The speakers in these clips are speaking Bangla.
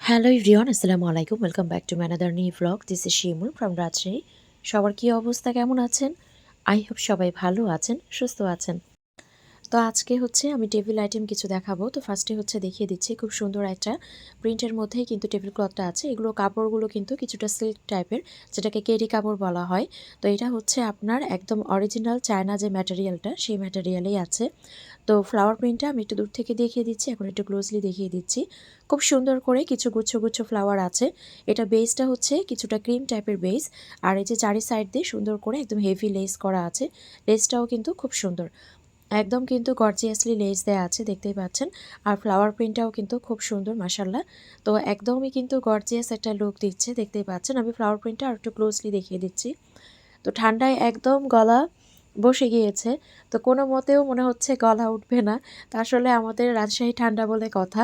হ্যালো এভরিওয়ান, আসসালামু আলাইকুম। Welcome back to my another new vlog. This is Shimul from Rajshahi. সবার কী অবস্থা, কেমন আছেন? আই হোপ সবাই ভালো আছেন, সুস্থ আছেন। তো আজকে আমি টেবিল আইটেম কিছু দেখাবো। তো ফার্স্টে দেখিয়ে দিচ্ছি খুব সুন্দর একটা প্রিন্টের মধ্যেই কিন্তু টেবিল ক্লথটা আছে। এগুলো কাপড়গুলো কিন্তু কিছুটা সিল্ক টাইপের, যেটাকে কেরি কাপড় বলা হয়। তো এটা আপনার একদম অরিজিনাল চায়না যে ম্যাটেরিয়ালটা, সেই ম্যাটেরিয়ালেই আছে। তো ফ্লাওয়ার প্রিন্টটা আমি একটু দূর থেকে দেখিয়ে দিচ্ছি, এখন একটু ক্লোজলি দেখিয়ে দিচ্ছি। খুব সুন্দর করে কিছু গুচ্ছ গুচ্ছ ফ্লাওয়ার আছে। এটা বেসটা কিছুটা ক্রিম টাইপের বেস, আর এই যে চারি সাইড দিয়ে সুন্দর করে একদম হেভি লেস করা আছে। লেসটাও কিন্তু খুব সুন্দর, একদম কিন্তু গর্জিয়াসলি লেস দেওয়া আছে, দেখতেই পাচ্ছেন। আর ফ্লাওয়ার প্রিন্টটাও কিন্তু খুব সুন্দর মাশাআল্লাহ। তো একদমই কিন্তু গর্জিয়াস একটা লুক দিচ্ছে, দেখতেই পাচ্ছেন। আমি ফ্লাওয়ার প্রিন্টটা আর একটু ক্লোজলি দেখিয়ে দিচ্ছি। তো ঠান্ডায় একদম গলা বসে গিয়েছে। তো কোনো মতেও মনে হচ্ছে গলা উঠবে না। তা আসলে আমাদের রাজশাহী ঠান্ডা বলে কথা।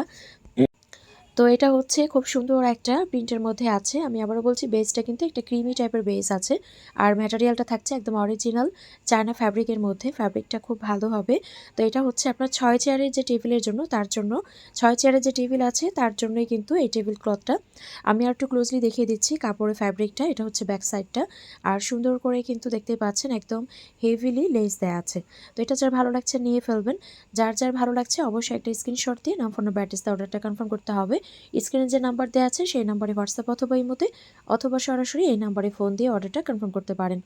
তো এটা খুব সুন্দর একটা প্রিন্টের মধ্যে আছে। আমি আবারও বলছি, বেসটা কিন্তু একটা ক্রিমি টাইপের বেস আছে। আর ম্যাটেরিয়ালটা থাকছে একদম অরিজিনাল চায়না ফ্যাব্রিকের মধ্যে। ফ্যাব্রিকটা খুব ভালো হবে। তো এটা আপনার 6 চেয়ারের যে টেবিলের জন্য, তার জন্য 6 চেয়ারের যে টেবিল আছে তার জন্যই কিন্তু এই টেবিল ক্লথটা। আমি আর একটু ক্লোজলি দেখিয়ে দিচ্ছি কাপড়ের ফ্যাব্রিকটা। এটা ব্যাক সাইডটা। আর সুন্দর করে কিন্তু দেখতেই পাচ্ছেন একদম হেভিলি লেস দেওয়া আছে। তো এটা যার ভালো লাগছে নিয়ে ফেলবেন। যার যার ভালো লাগছে অবশ্যই একটা স্ক্রিনশট দিয়ে নাম, ফোন, নাম্বার, অ্যাড্রেস দিয়ে অর্ডারটা কনফার্ম করতে হবে। স্ক্রিনে যে নাম্বার দেওয়া আছে সেই নাম্বারে হোয়াটসঅ্যাপ অথবা ইমোতে অথবা সরাসরি এই নাম্বারে ফোন দিয়ে অর্ডারটা কনফার্ম করতে পারেন।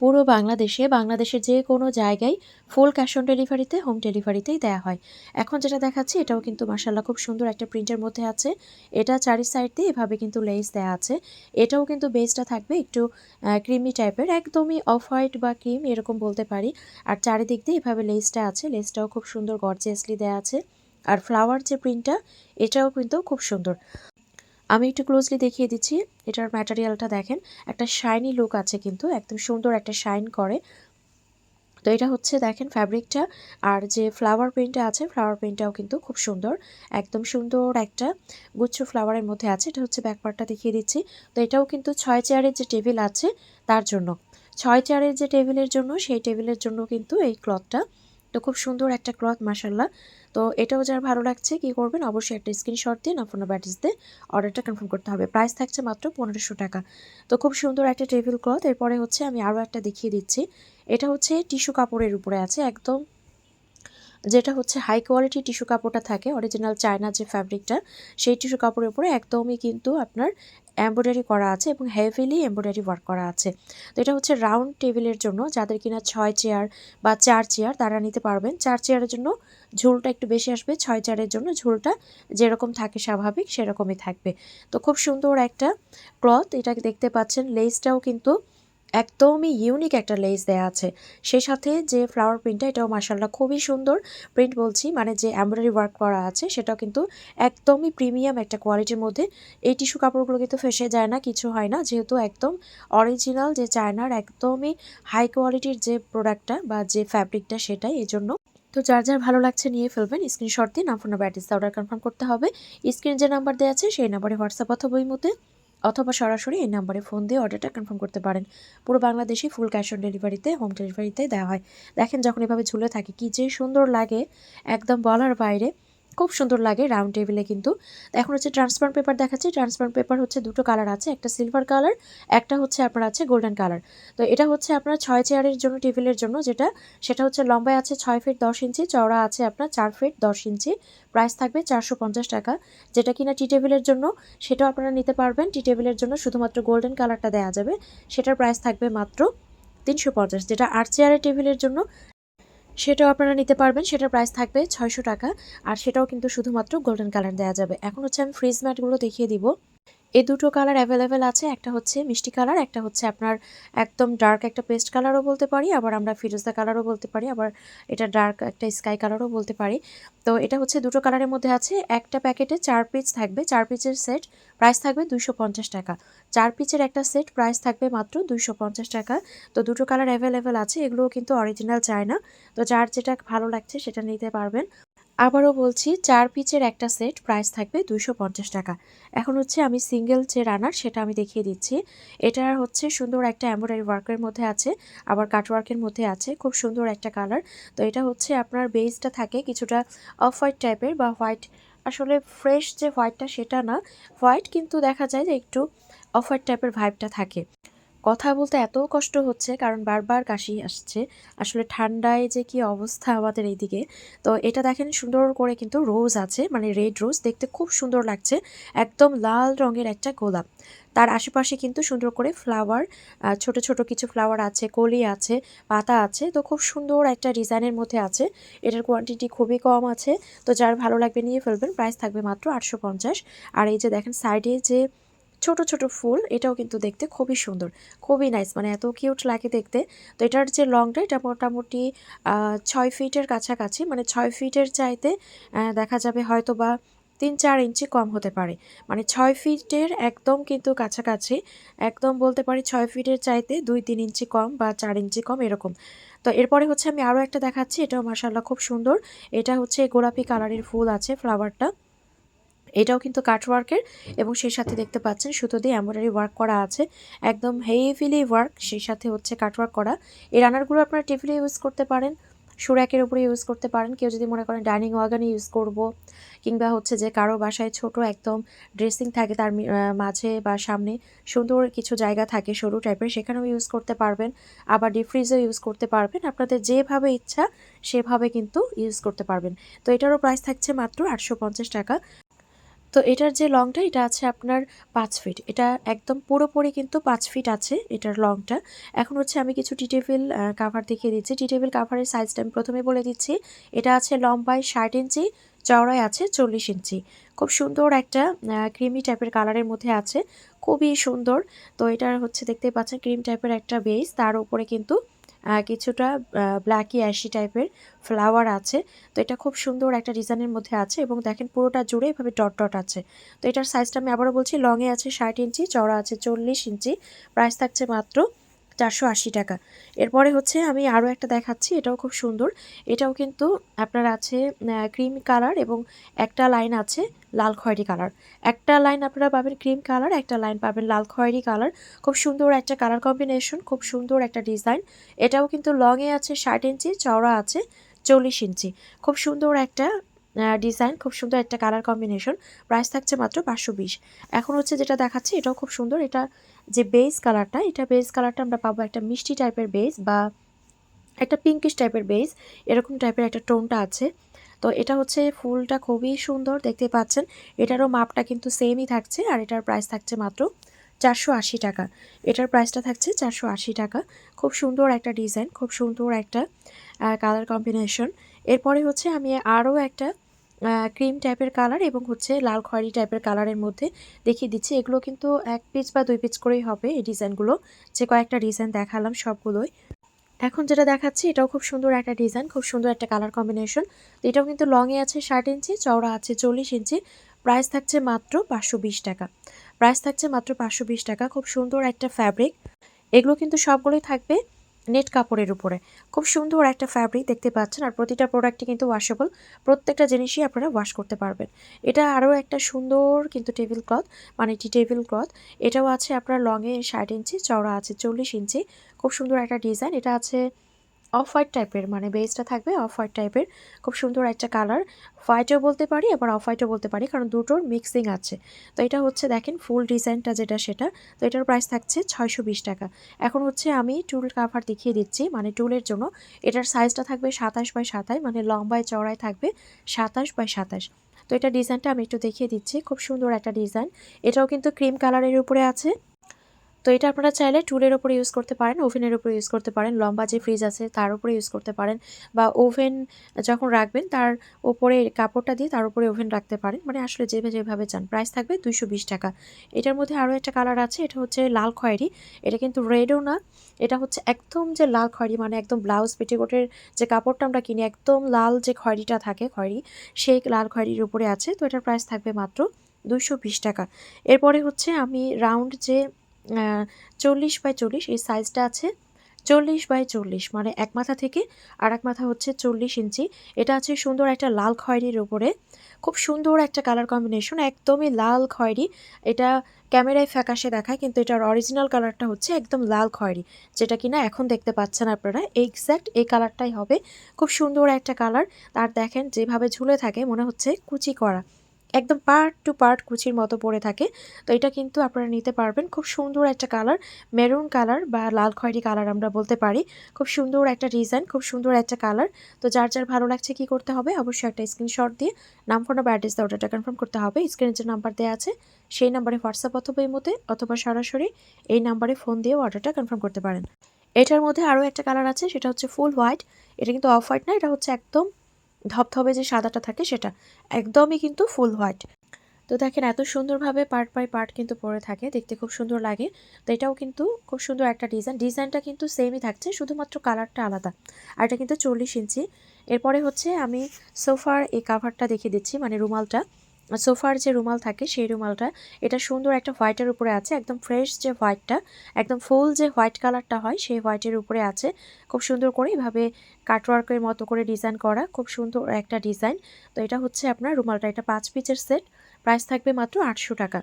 পুরো বাংলাদেশের যে কোনো জায়গায় ফুল ক্যাশ অন ডেলিভারিতে, হোম ডেলিভারিতেই দেওয়া হয়। এখন যেটা দেখাচ্ছি এটাও কিন্তু মাশাআল্লাহ খুব সুন্দর একটা প্রিন্টের মধ্যে আছে। এটা চারি সাইড দিয়ে এভাবে কিন্তু লেস দেওয়া আছে। এটাও কিন্তু বেসটা থাকবে একটু ক্রিমি টাইপের, একদমই অফ হোয়াইট বা ক্রিম এরকম বলতে পারি। আর চারিদিক দিয়ে এভাবে লেসটা আছে। লেসটাও খুব সুন্দর গর্জিয়াসলি দেওয়া আছে। আর ফ্লাওয়ার যে প্রিন্টটা, এটাও কিন্তু খুব সুন্দর। আমি একটু ক্লোজলি দেখিয়ে দিচ্ছি। এটার ম্যাটেরিয়ালটা দেখেন, একটা শাইনি লুক আছে, কিন্তু একদম সুন্দর একটা শাইন করে। তো এটা দেখেন ফ্যাব্রিকটা, আর যে ফ্লাওয়ার প্রিন্টটা আছে, ফ্লাওয়ার প্রিন্টটাও কিন্তু খুব সুন্দর। একদম সুন্দর একটা গুচ্ছ ফ্লাওয়ারের মধ্যে আছে। এটা ব্যাক পার্টটা দেখিয়ে দিচ্ছি। তো এটাও কিন্তু 6 চেয়ারের যে টেবিল আছে তার জন্য, 6 চেয়ারের যে টেবিলের জন্য, সেই টেবিলের জন্য কিন্তু এই ক্লথটা। তো খুব সুন্দর একটা ক্লথ মাশাআল্লাহ। তো এটাও যার ভালো লাগছে কি করবেন, অবশ্যই একটা স্ক্রিনশট দিয়ে ফোন নাম্বার, অ্যাড্রেস দিয়ে অর্ডারটা কনফার্ম করতে হবে। প্রাইস থাকছে মাত্র 1500 টাকা। তো খুব সুন্দর একটা টেবিল ক্লথ। এরপরে আমি আরও একটা দেখিয়ে দিচ্ছি। এটা টিস্যু কাপড়ের উপরে আছে একদম, যেটা হাই কোয়ালিটি টিস্যু কাপড়টা থাকে অরিজিনাল চায়না যে ফ্যাব্রিকটা, সেই টিস্যু কাপড়ের উপরে একদমই কিন্তু আপনার এমব্রয়ডারি করা আছে এবং হেভিলি এমব্রয়ডারি ওয়ার্ক করা আছে। তো এটা রাউন্ড টেবিলের জন্য, যাদের কিনা 6 চেয়ার বা 4 চেয়ার তারা নিতে পারবেন। 4 চেয়ারের জন্য ঝুলটা একটু বেশি আসবে, 6 চেয়ারের জন্য ঝুলটা যেরকম থাকে স্বাভাবিক সেরকমই থাকবে। তো খুব সুন্দর একটা ক্লথ, এটাকে দেখতে পাচ্ছেন। লেসটাও কিন্তু একদমই ইউনিক একটা লেস দেয়া আছে। সেই সাথে যে ফ্লাওয়ার প্রিন্টটা, এটাও মাশাআল্লাহ খুবই সুন্দর প্রিন্ট বলছি, মানে যে এমব্রয়ডারি ওয়ার্ক করা আছে সেটাও কিন্তু একদমই প্রিমিয়াম একটা কোয়ালিটির মধ্যে। এই টিস্যু কাপড়গুলো কিন্তু ফেসে যায় না, কিছু হয় না, যেহেতু একদম অরিজিনাল যে চায়নার একদমই হাই কোয়ালিটির যে প্রোডাক্টটা বা যে ফ্যাব্রিকটা, সেটাই এজন্য। তো যার যার ভালো লাগছে নিয়ে ফেলবেন। স্ক্রিনশট দিয়ে নাম, phone number, address order confirm করতে হবে। স্ক্রিনে যে নাম্বার দেওয়া আছে সেই নাম্বারে হোয়াটসঅ্যাপ অথবা ইমোতে অথবা সরাসরি এই নাম্বারে ফোন দিয়ে অর্ডারটা কনফার্ম করতে পারেন। পুরো বাংলাদেশে ফুল ক্যাশ অন ডেলিভারিতে, হোম ডেলিভারিতে দেওয়া হয়। দেখেন যখন এভাবে ঝুলে থাকে কি যে সুন্দর লাগে, একদম বলার বাইরে, খুব সুন্দর লাগে রাউন্ড টেবিলে কিন্তু। এখন ট্রান্সপারেন্ট পেপার দেখাচ্ছি। ট্রান্সপারেন্ট পেপার দুটো কালার আছে, একটা সিলভার কালার, একটা আপনার আছে গোল্ডেন কালার। তো এটা আপনার 6 চেয়ারের জন্য, টেবিলের জন্য, সেটা লম্বায় আছে 6 ফিট 10 ইঞ্চি, চওড়া আছে আপনার 4 ফিট 10 ইঞ্চি। প্রাইস থাকবে 450 টাকা। যেটা কিনা টি টেবিলের জন্য, সেটাও আপনারা নিতে পারবেন। টি টেবিলের জন্য শুধুমাত্র গোল্ডেন কালারটা দেওয়া যাবে, সেটার প্রাইস থাকবে মাত্র 350। যেটা 8 চেয়ারের টেবিলের জন্য, সেটাও আপনারা নিতে পারবেন, সেটার প্রাইস থাকবে 600 টাকা। আর সেটাও কিন্তু শুধুমাত্র গোল্ডেন কালার দেওয়া যাবে। এখন আমি ফ্রিজ ম্যাটগুলো দেখিয়ে দিব। এই দুটো কালার অ্যাভেলেবেল আছে। একটা মিষ্টি কালার, একটা আপনার একদম ডার্ক একটা পেস্ট কালারও বলতে পারি, আবার আমরা ফিরোজা কালারও বলতে পারি, আবার এটা ডার্ক একটা স্কাই কালারও বলতে পারি। তো এটা দুটো কালারের মধ্যে আছে। একটা প্যাকেটে 4 পিস থাকবে, 4 পিসের সেট, প্রাইস থাকবে 250 টাকা। 4 পিসের একটা সেট, প্রাইস থাকবে মাত্র 250 টাকা। তো দুটো কালার অ্যাভেলেবেল আছে, এগুলোও কিন্তু অরিজিনাল চায়না। তো যার যেটা ভালো লাগছে সেটা নিতে পারবেন। আবারও বলছি, 4 পিচের একটা সেট, প্রাইস থাকবে 250 টাকা। এখন আমি সিঙ্গেল যে রানার সেটা আমি দেখিয়ে দিচ্ছি। এটার সুন্দর একটা এমব্রয়ডারি ওয়ার্কের মধ্যে আছে, আবার কাটওয়ার্কের মধ্যে আছে, খুব সুন্দর একটা কালার। তো এটা আপনার বেসটা থাকে কিছুটা অফ হোয়াইট টাইপের বা হোয়াইট আসলে ফ্রেশ যে হোয়াইটটা সেটা না, হোয়াইট কিন্তু দেখা যায় যে একটু অফ হোয়াইট টাইপের ভাইবটা থাকে। কথা বলতে এত কষ্ট হচ্ছে কারণ বারবার কাশি আসছে। আসলে ঠান্ডায় যে কি অবস্থা আমাদের এইদিকে। তো এটা দেখেন সুন্দর করে কিন্তু রোজ আছে, মানে রেড রোজ, দেখতে খুব সুন্দর লাগছে। একদম লাল রঙের একটা গোলাপ। তার আশেপাশে কিন্তু সুন্দর করে ফ্লাওয়ার, ছোট ছোট কিছু ফ্লাওয়ার আছে, কলি আছে, পাতা আছে। তো খুব সুন্দর একটা ডিজাইনের মধ্যে আছে। এটার কোয়ান্টিটি খুবই কম আছে। তো যার ভালো লাগবে নিয়ে ফেলবেন। প্রাইস থাকবে মাত্র 850। আর এই যে দেখেন সাইডে যে ছোট ছোট ফুল, এটাও কিন্তু দেখতে খুবই সুন্দর, খুবই নাইস, মানে এত কিউট লাগে দেখতে। তো এটার যে লংটা, এটা মোটামুটি 6 ফিটের কাছাকাছি, মানে 6 ফিটের চাইতে দেখা যাবে হয়তো বা 3-4 ইঞ্চি কম হতে পারে। মানে 6 ফিটের একদম কিন্তু কাছাকাছি, একদম বলতে পারি 6 ফিটের চাইতে 2-3 ইঞ্চি কম বা 4 ইঞ্চি কম এরকম। তো এরপরে হচ্ছে আমি আরও একটা দেখাচ্ছি, এটাও মাশাআল্লাহ খুব সুন্দর। এটা হচ্ছে গোলাপি কালারের ফুল আছে ফ্লাওয়ারটা। এটাও কিন্তু কাটওয়ার্কের এবং সেই সাথে দেখতে পাচ্ছেন সুতো দিয়ে এমব্রয়ডারি ওয়ার্ক করা আছে, একদম হেভিলি ওয়ার্ক, সেই সাথে হচ্ছে কাটওয়ার্ক করা। এই রানারগুলো আপনারা টেবিলে ইউজ করতে পারেন, সুরাকের উপরে ইউজ করতে পারেন। কেউ যদি মনে করেন ডাইনিং ওয়াগানে ইউজ করব, কিংবা হচ্ছে যে কারো বাসায় ছোট একদম ড্রেসিং থাকে, তার মাঝে বা সামনে সুন্দর কিছু জায়গা থাকে সরু টাইপের, সেখানেও ইউজ করতে পারবেন। আবার ডিপ ফ্রিজেও ইউজ করতে পারবেন, আপনাদের যেভাবে ইচ্ছা সেভাবে কিন্তু ইউজ করতে পারবেন। তো এটারও প্রাইস থাকছে মাত্র 850 টাকা। তো এটার যে লংটা, এটা আছে আপনার 5 ফিট। এটা একদম পুরোপুরি কিন্তু 5 ফিট আছে এটার লংটা। এখন হচ্ছে আমি কিছু টি টেবিল কাভার দেখিয়ে দিচ্ছি। টি টেবিল কাভারের সাইজটা আমি প্রথমে বলে দিচ্ছি। এটা আছে লম্বায় 60 ইঞ্চি, চওড়ায় আছে 40 ইঞ্চি। খুব সুন্দর একটা ক্রিমি টাইপের কালারের মধ্যে আছে, খুবই সুন্দর। তো এটার হচ্ছে দেখতে পাচ্ছেন ক্রিম টাইপের একটা বেস, তার উপরে কিন্তু কিছুটা ব্ল্যাকি অ্যাশি টাইপের ফ্লাওয়ার আছে। তো এটা খুব সুন্দর একটা ডিজাইনের মধ্যে আছে এবং দেখেন পুরোটা জুড়ে এভাবে ডট ডট আছে। তো এটার সাইজটা আমি আবারও বলছি, লংয়ে আছে 60 ইঞ্চি, চওড়া আছে 40 ইঞ্চি। প্রাইস থাকছে মাত্র 480 টাকা। এরপরে হচ্ছে আমি আরও একটা দেখাচ্ছি, এটাও খুব সুন্দর। এটাও কিন্তু আপনার আছে ক্রিম কালার এবং একটা লাইন আছে লাল খয়েরি কালার। একটা লাইন আপনারা পাবেন ক্রিম কালার, একটা লাইন পাবেন লাল খয়েরি কালার। খুব সুন্দর একটা কালার কম্বিনেশন, খুব সুন্দর একটা ডিজাইন। এটাও কিন্তু লংয়ে আছে 60 ইঞ্চি, চওড়া আছে 40 ইঞ্চি। খুব সুন্দর একটা ডিজাইন, খুব সুন্দর একটা কালার কম্বিনেশন। প্রাইস থাকছে মাত্র 520। এখন হচ্ছে যেটা দেখাচ্ছি, এটাও খুব সুন্দর। এটা যে বেস কালারটা, এটা বেস কালারটা আমরা পাবো একটা মিষ্টি টাইপের বেস বা একটা পিঙ্কিশ টাইপের বেস, এরকম টাইপের একটা টোনটা আছে। তো এটা হচ্ছে ফুলটা খুবই সুন্দর দেখতে পাচ্ছেন। এটারও মাপটা কিন্তু সেমই থাকছে আর এটার প্রাইস থাকছে মাত্র 480 টাকা। এটার প্রাইসটা থাকছে 480 টাকা। খুব সুন্দর একটা ডিজাইন, খুব সুন্দর একটা কালার কম্বিনেশন। এরপরে হচ্ছে আমি আরও একটা ক্রিম টাইপের কালার এবং হচ্ছে লাল খয়েরি টাইপের কালারের মধ্যে দেখিয়ে দিচ্ছি। এগুলো কিন্তু 1 পিস বা 2 পিস করেই হবে এই ডিজাইনগুলো, যে কয়েকটা ডিজাইন দেখালাম সবগুলোই। এখন যেটা দেখাচ্ছি এটাও খুব সুন্দর একটা ডিজাইন, খুব সুন্দর একটা কালার কম্বিনেশন। তো এটাও কিন্তু লংয়ে আছে 60 ইঞ্চি, চওড়া আছে 40 ইঞ্চি। প্রাইস থাকছে মাত্র 520 টাকা। প্রাইস থাকছে মাত্র 520 টাকা। খুব সুন্দর একটা ফ্যাব্রিক। এগুলো কিন্তু সবগুলোই থাকবে নেট কাপড়ের উপরে। খুব সুন্দর একটা ফ্যাব্রিক দেখতে পাচ্ছেন আর প্রতিটা প্রোডাক্টই কিন্তু ওয়াশেবল। প্রত্যেকটা জিনিসই আপনারা ওয়াশ করতে পারবেন। এটা আরও একটা সুন্দর কিন্তু টেবিল ক্লথ, মানে টি টেবিল ক্লথ। এটাও আছে আপনার লংয়ে 60 ইঞ্চি, চওড়া আছে 40 ইঞ্চি। খুব সুন্দর একটা ডিজাইন। এটা আছে অফ হোয়াইট টাইপের, মানে বেসটা থাকবে অফ হোয়াইট টাইপের। খুব সুন্দর একটা কালার, হোয়াইটও বলতে পারি আবার অফ হোয়াইটও বলতে পারি, কারণ দুটোর মিক্সিং আছে। তো এটা হচ্ছে দেখেন ফুল ডিজাইনটা যেটা সেটা। তো এটার প্রাইস থাকছে 620 টাকা। এখন হচ্ছে আমি টুল কাভার দেখিয়ে দিচ্ছি, মানে টুলের জন্য। এটার সাইজটা থাকবে 27x27, মানে লম্বায় চওড়ায় থাকবে 27x27। তো এটা ডিজাইনটা আমি একটু দেখিয়ে দিচ্ছি, খুব সুন্দর একটা ডিজাইন। এটাও কিন্তু ক্রিম কালারের উপরে আছে। তো এটা আপনারা চাইলে টুলের উপরে ইউজ করতে পারেন, ওভেনের উপরে ইউজ করতে পারেন, লম্বা যে ফ্রিজ আছে তার উপরে ইউজ করতে পারেন, বা ওভেন যখন রাখবেন তার উপরে কাপড়টা দিয়ে তার উপরে ওভেন রাখতে পারেন, মানে আসলে যেভাবে চান। প্রাইস থাকবে 220 টাকা। এটার মধ্যে আরও একটা কালার আছে, এটা হচ্ছে লাল খয়েরি। এটা কিন্তু রেডও না, এটা হচ্ছে একদম যে লাল খয়েরি, মানে একদম ব্লাউজ পেটিকোটের যে কাপড়টা আমরা কিনি একদম লাল যে খয়েরিটা থাকে, খয়েরি, সেই লাল খয়েরির উপরে আছে। তো এটার প্রাইস থাকবে মাত্র 220 টাকা। এরপরে হচ্ছে আমি রাউন্ড যে 40x40 এই সাইজটা আছে, 40x40, মানে এক মাথা থেকে আর এক মাথা হচ্ছে 40 ইঞ্চি। এটা আছে সুন্দর একটা লাল খয়েরির উপরে। খুব সুন্দর একটা কালার কম্বিনেশন, একদমই লাল খয়েরি। এটা ক্যামেরায় ফ্যাকাশে দেখায়, কিন্তু এটার অরিজিনাল কালারটা হচ্ছে একদম লাল খয়েরি, যেটা কিনা এখন দেখতে পাচ্ছেন আপনারা। এক্স্যাক্ট এই কালারটাই হবে। খুব সুন্দর একটা কালার। তার দেখেন যেভাবে ঝুলে থাকে মনে হচ্ছে কুচি করা, একদম পার্ট টু পার্ট কুচির মতো পড়ে থাকে। তো এটা কিন্তু আপনারা নিতে পারবেন। খুব সুন্দর একটা কালার, মেরুন কালার বা লাল খয়েরি কালার আমরা বলতে পারি। খুব সুন্দর একটা ডিজাইন, খুব সুন্দর একটা কালার। তো যার যার ভালো লাগছে কি করতে হবে, অবশ্যই একটা স্ক্রিনশট দিয়ে নাম, ফোন বা অ্যাড্রেস দিয়ে অর্ডারটা কনফার্ম করতে হবে। স্ক্রিনে যে নাম্বার দেওয়া আছে সেই নাম্বারে হোয়াটসঅ্যাপ অথবা ইমোতে অথবা সরাসরি এই নাম্বারে ফোন দিয়েও অর্ডারটা কনফার্ম করতে পারেন। এটার মধ্যে আরও একটা কালার আছে, সেটা হচ্ছে ফুল হোয়াইট। এটা কিন্তু অফ হোয়াইট না, এটা হচ্ছে একদম ধবধবে যে সাদাটা থাকে সেটা, একদমই কিন্তু ফুল হোয়াইট। তো দেখেন এত সুন্দরভাবে পার্ট বাই পার্ট কিন্তু পরে থাকে, দেখতে খুব সুন্দর লাগে। তো এটাও কিন্তু খুব সুন্দর একটা ডিজাইনটা কিন্তু সেমই থাকছে, শুধুমাত্র কালারটা আলাদা। আর এটা কিন্তু 40 ইঞ্চি। এরপরে হচ্ছে আমি সোফার এই কাভারটা দেখিয়ে দিচ্ছি, মানে রুমালটা, সোফার যে রুমাল থাকে সেই রুমালটা। এটা সুন্দর একটা হোয়াইটের উপরে আছে, একদম ফ্রেশ যে হোয়াইটটা, একদম ফুল যে হোয়াইট কালারটা হয় সেই হোয়াইটের উপরে আছে। খুব সুন্দর করে এভাবে কাটওয়ার্কের মতো করে ডিজাইন করা, খুব সুন্দর একটা ডিজাইন। তো এটা হচ্ছে আপনার রুমালটা, এটা 5 পিসের সেট, প্রাইস থাকবে মাত্র 800 টাকা।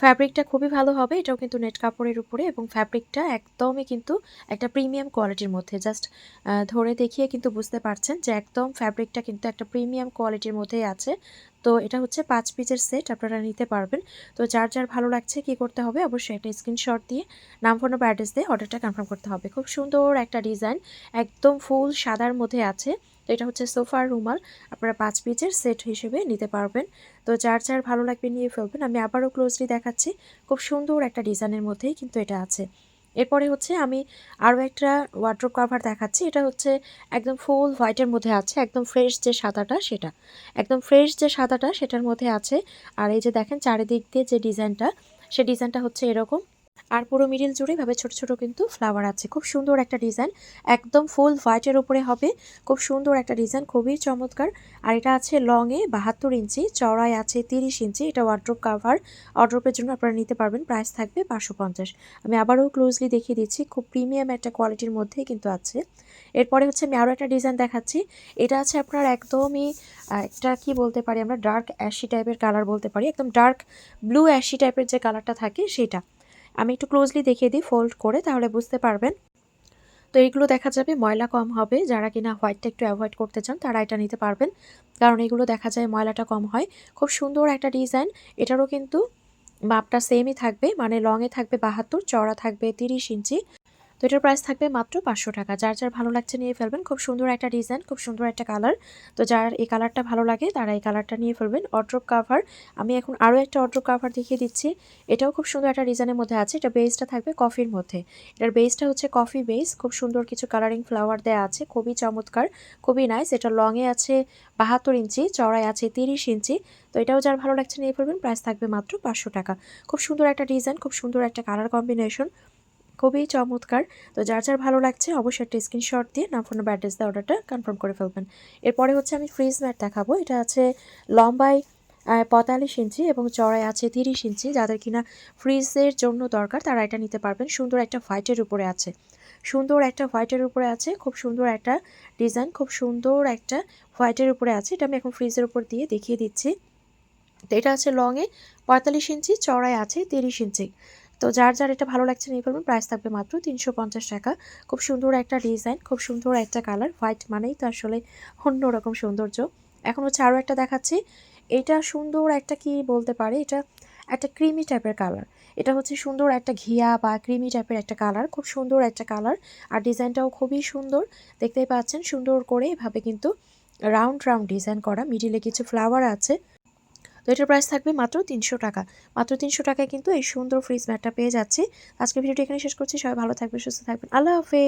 ফ্যাব্রিকটা খুবই ভালো হবে, এটাও কিন্তু নেট কাপড়ের উপরে, এবং ফ্যাব্রিকটা একদমই কিন্তু একটা প্রিমিয়াম কোয়ালিটির মধ্যে। জাস্ট ধরে দেখিয়ে কিন্তু বুঝতে পারছেন যে একদম ফ্যাব্রিকটা কিন্তু একটা প্রিমিয়াম কোয়ালিটির মধ্যেই আছে। তো এটা হচ্ছে 5 পিসের সেট, আপনারা নিতে পারবেন। তো যার যার ভালো লাগছে কি করতে হবে, অবশ্যই একটা স্ক্রিনশট দিয়ে নাম, ফোন বা অ্যাড্রেস দিয়ে অর্ডারটা কনফার্ম করতে হবে। খুব সুন্দর একটা ডিজাইন, একদম ফুল সাদার মধ্যে আছে। তো এটা হচ্ছে সোফার রুমাল, আপনারা 5 পিসের সেট হিসেবে নিতে পারবেন। তো যার যার ভালো লাগবে নিয়ে ফেলবেন। আমি আবারও ক্লোজলি দেখাচ্ছি, খুব সুন্দর একটা ডিজাইনের মধ্যেই কিন্তু এটা আছে। এরপরে হচ্ছে আমি আরও একটা ওয়ার্ড্রোব কভার দেখাচ্ছি। এটা হচ্ছে একদম ফুল হোয়াইটের মধ্যে আছে, একদম ফ্রেশ যে সাদাটা সেটা, একদম ফ্রেশ যে সাদাটা সেটার মধ্যে আছে। আর এই যে দেখেন চারিদিক দিয়ে যে ডিজাইনটা, সেই ডিজাইনটা হচ্ছে এরকম। আর পুরো মিডিল জুড়ে ভাবে ছোট ছোট কিন্তু ফ্লাওয়ার আছে, খুব সুন্দর একটা ডিজাইন, একদম ফুল হোয়াইটের উপরে হবে। খুব সুন্দর একটা ডিজাইন, খুবই চমৎকার। আর এটা আছে লংয়ে 72 ইঞ্চি, চওড়ায় আছে 30 ইঞ্চি। এটা ওয়ার্ড্রোব কাভার, ওয়ার্ড্রোবের জন্য আপনারা নিতে পারবেন। প্রাইস থাকবে 550। আমি আবারও ক্লোজলি দেখিয়ে দিচ্ছি, খুব প্রিমিয়াম একটা কোয়ালিটির মধ্যেই কিন্তু আছে। এরপরে হচ্ছে আমি আরও একটা ডিজাইন দেখাচ্ছি। এটা আছে আপনার একদমই একটা কি বলতে পারি আমরা, ডার্ক অ্যাশি টাইপের কালার বলতে পারি, একদম ডার্ক ব্লু অ্যাশি টাইপের যে কালারটা থাকে সেটা। আমি একটু ক্লোজলি দেখিয়ে দিই ফোল্ড করে, তাহলে বুঝতে পারবেন। তো এইগুলো দেখা যাবে ময়লা কম হবে, যারা কিনা হোয়াইটটা একটু অ্যাভয়েড করতে চান তারা এটা নিতে পারবেন, কারণ এগুলো দেখা যায় ময়লাটা কম হয়। খুব সুন্দর একটা ডিজাইন, এটারও কিন্তু মাপটা সেমই থাকবে, মানে লংয়ে থাকবে 72, চওড়া থাকবে 30 ইঞ্চি। তো এটার প্রাইস থাকবে মাত্র 500 টাকা। যার যার ভালো লাগছে নিয়ে ফেলবেন, খুব সুন্দর একটা ডিজাইন, খুব সুন্দর একটা কালার। তো যার এই কালারটা ভালো লাগে তারা এই কালারটা নিয়ে ফেলবেন। ওয়ার্ড্রোব কাভার, আমি এখন আরও একটা ওয়ার্ড্রোব কাভার দেখিয়ে দিচ্ছি। এটাও খুব সুন্দর একটা ডিজাইনের মধ্যে আছে। এটা বেসটা থাকবে কফির মধ্যে, এটার বেসটা হচ্ছে কফি বেস, খুব সুন্দর কিছু কালারিং ফ্লাওয়ার দেওয়া আছে, খুবই চমৎকার, খুবই নাইস। এটা লংয়ে আছে 72 ইঞ্চি, চওড়ায় আছে 30 ইঞ্চি। তো এটাও যার ভালো লাগছে নিয়ে ফেলবেন, প্রাইস থাকবে মাত্র 500 টাকা। খুব সুন্দর একটা ডিজাইন, খুব সুন্দর একটা কালার কম্বিনেশন, খুবই চমৎকার। তো যার যার ভালো লাগছে অবশ্যই একটা স্ক্রিনশট দিয়ে নাম, ফোন বা অ্যাড্রেস দিয়ে অর্ডারটা কনফার্ম করে ফেলবেন। এরপরে হচ্ছে আমি ফ্রিজ ম্যাট দেখাবো। এটা আছে লম্বায় 45 ইঞ্চি এবং চড়ায় আছে 30 ইঞ্চি। যাদের কিনা ফ্রিজের জন্য দরকার তারা এটা নিতে পারবেন। সুন্দর একটা হোয়াইটের উপরে আছে, সুন্দর একটা হোয়াইটের উপরে আছে, খুব সুন্দর একটা ডিজাইন, খুব সুন্দর একটা হোয়াইটের উপরে আছে। এটা আমি এখন ফ্রিজের উপর দিয়ে দেখিয়ে দিচ্ছি। তো এটা আছে লংয়ে 45 ইঞ্চি, চওড়ায় আছে 30 ইঞ্চি। তো যার যার এটা ভালো লাগছে নিয়ে ফেলবেন, প্রাইস থাকবে মাত্র 350 টাকা। খুব সুন্দর একটা ডিজাইন, খুব সুন্দর একটা কালার, হোয়াইট মানেই তো আসলে অন্যরকম সৌন্দর্য। এখন হচ্ছে আরও একটা দেখাচ্ছি। এটা সুন্দর একটা কি বলতে পারে, এটা একটা ক্রিমি টাইপের কালার। এটা হচ্ছে সুন্দর একটা ঘিয়া বা ক্রিমি টাইপের একটা কালার, খুব সুন্দর একটা কালার। আর ডিজাইনটাও খুবই সুন্দর, দেখতেই পাচ্ছেন সুন্দর করে এভাবে কিন্তু রাউন্ড রাউন্ড ডিজাইন করা, মিডিলে কিছু ফ্লাওয়ার আছে। তো এটার প্রাইস থাকবে মাত্র 300 টাকা। মাত্র 300 টাকায় কিন্তু এই সুন্দর ফ্রিজ ম্যাটটা পেয়ে যাচ্ছি। আজকের ভিডিওটি এখানে শেষ করছি। সবাই ভালো থাকবেন, সুস্থ থাকবেন, আল্লাহ হাফেজ।